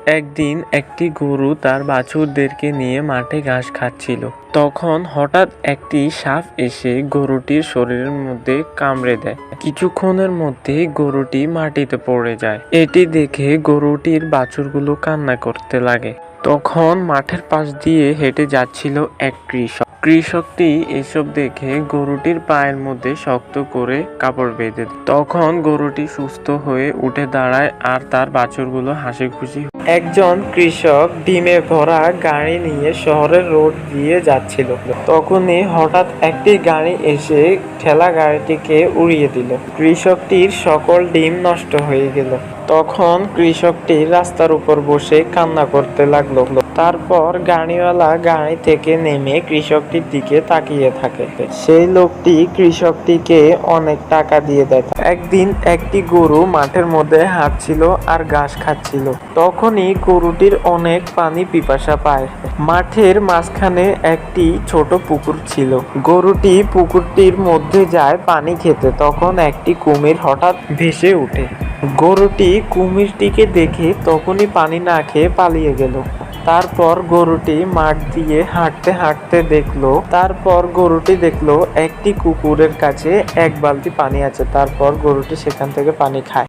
একদিন একটি গরু তার বাছুরদেরকে নিয়ে মাঠে ঘাস খাচ্ছিল। তখন হঠাৎ একটি সাপ এসে গরুটির শরীরের মধ্যে কামড়ে দেয়। কিছুক্ষণের মধ্যে গরুটি মাটিতে পড়ে যায়। এটি দেখে গরুটির বাছুরগুলো কান্না করতে লাগে। তখন মাঠের পাশ দিয়ে হেঁটে যাচ্ছিল এক কৃষক। কৃষকটি এসব দেখে গরুটির পায়ের মধ্যে শক্ত করে কাপড় বেঁধে দেয়। তখন গরুটি সুস্থ হয়ে উঠে দাঁড়ায় আর তার বাছুরগুলো হাসি খুশি। একজন কৃষক ডিমে ভরা গাড়ি নিয়ে শহরের রোড দিয়ে যাচ্ছিল। তখনই হঠাৎ একটি গাড়ি এসে ঠেলা গাড়িটিকে উড়িয়ে দিল। কৃষকটির সকল ডিম নষ্ট হয়ে গেল। তখন কৃষকটি রাস্তার উপর বসে কান্না করতে লাগলো। তারপর গাড়িওয়ালা গাড়ি থেকে নেমে কৃষকটির দিকে তাকিয়ে থাকে। সেই লোকটি কৃষকটিকে অনেক টাকা দিয়ে দেয়। একদিন একটি গরু মাঠের মধ্যে হাঁটছিল আর ঘাস খাচ্ছিল। তখনই গরুটির অনেক পানি পিপাসা পায়। মাঠের মাঝখানে একটি ছোট পুকুর ছিল। গরুটি পুকুরটির মধ্যে যায় পানি খেতে। তখন একটি কুমির হঠাৎ ভেসে ওঠে। গরুটি কুমিরটিকে দেখে তখনই পানি না খেয়ে পালিয়ে গেল। তারপর গরুটি মাঠ দিয়ে হাঁটতে হাঁটতে দেখলো একটি কুকুরের কাছে এক বালতি পানি আছে। তারপর গরুটি সেখান থেকে পানি খায়।